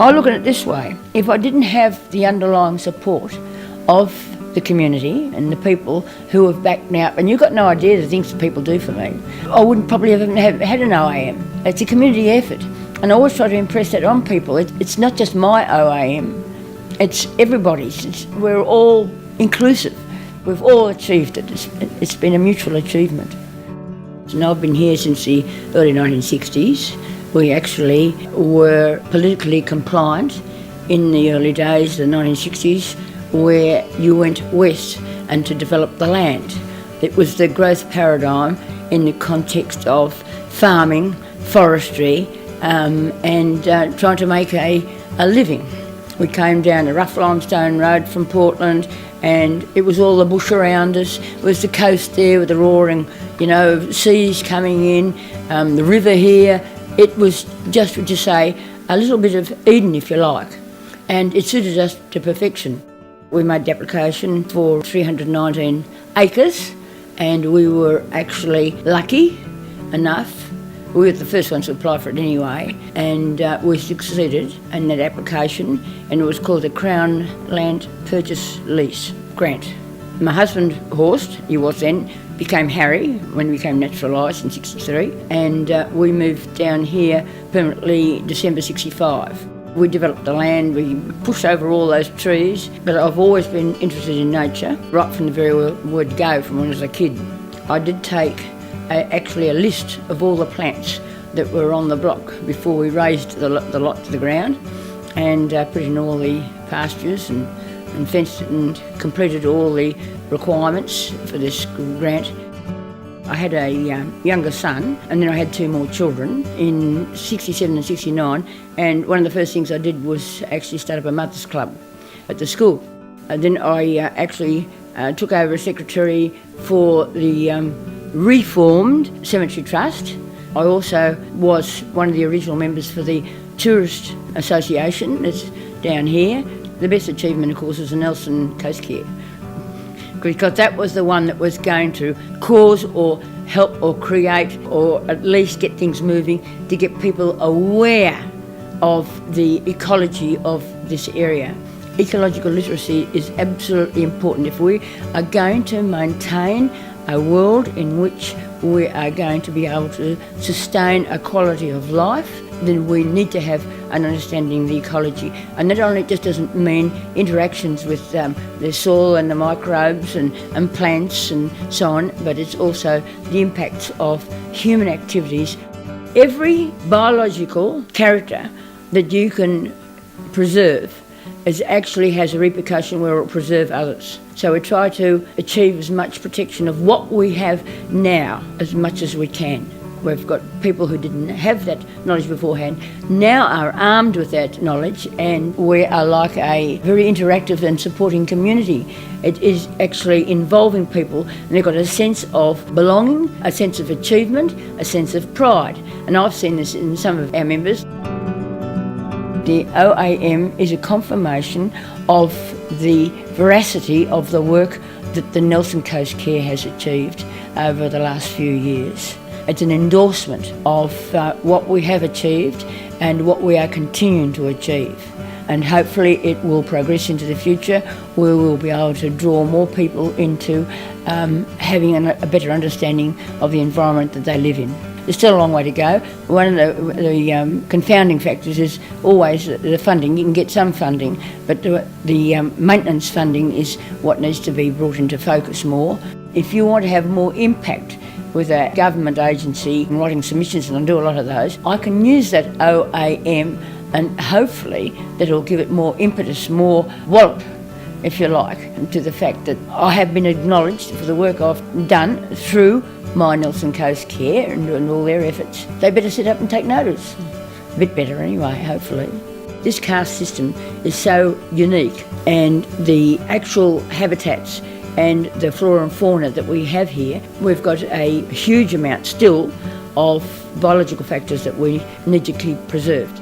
I look at it this way: if I didn't have the underlying support of the community and the people who have backed me up, and you've got no idea the things that people do for me, I wouldn't probably have had an OAM. It's a community effort, and I always try to impress that on people. It's not just my OAM, it's everybody's. We're all inclusive. We've all achieved it. It's been a mutual achievement. And I've been here since the early 1960s. We actually were politically compliant in the early days, the 1960s, where you went west and to develop the land. It was the growth paradigm in the context of farming, forestry, and trying to make a living. We came down a rough limestone road from Portland, and it was all the bush around us. It was the coast there with the roaring, seas coming in, the river here. It was just, would you say, a little bit of Eden, if you like, and it suited us to perfection. We made the application for 319 acres, and we were actually lucky enough. We were the first ones to apply for it anyway, and we succeeded in that application, and it was called the Crown Land Purchase Lease Grant. My husband, Horst, he was then, became Harry when we became naturalised in 63, and we moved down here permanently December 65. We developed the land, we pushed over all those trees, but I've always been interested in nature, right from the very word go from when I was a kid. I did take actually a list of all the plants that were on the block before we raised the lot to the ground, and put in all the pastures and fenced it and completed all the requirements for this grant. I had a younger son, and then I had two more children in 67 and 69, and one of the first things I did was actually start up a mothers club at the school. And then I actually took over as secretary for the reformed Cemetery Trust. I also was one of the original members for the Tourist Association that's down here. The best achievement, of course, was the Nelson Coast Care, because that was the one that was going to cause or help or create or at least get things moving to get people aware of the ecology of this area. Ecological literacy is absolutely important. If we are going to maintain a world in which we are going to be able to sustain a quality of life, then we need to have an understanding of the ecology. And that only just doesn't mean interactions with the soil and the microbes and plants and so on, but it's also the impacts of human activities. Every biological character that you can preserve actually has a repercussion where it will preserve others. So we try to achieve as much protection of what we have now as much as we can. We've got people who didn't have that knowledge beforehand, now are armed with that knowledge, and we are like a very interactive and supporting community. It is actually involving people, and they've got a sense of belonging, a sense of achievement, a sense of pride. And I've seen this in some of our members. The OAM is a confirmation of the veracity of the work that the Nelson Coast Care has achieved over the last few years. It's an endorsement of what we have achieved and what we are continuing to achieve. And hopefully it will progress into the future where we'll be able to draw more people into having a better understanding of the environment that they live in. There's still a long way to go. One of the confounding factors is always the funding. You can get some funding, but the maintenance funding is what needs to be brought into focus more. If you want to have more impact with a government agency and writing submissions, and I do a lot of those, I can use that OAM, and hopefully that'll give it more impetus, more wallop, if you like, to the fact that I have been acknowledged for the work I've done through my Nelson Coast Care and all their efforts. They better sit up and take notice. A bit better anyway, hopefully. This caste system is so unique, and the actual habitats and the flora and fauna that we have here, we've got a huge amount still of biological factors that we need to keep preserved.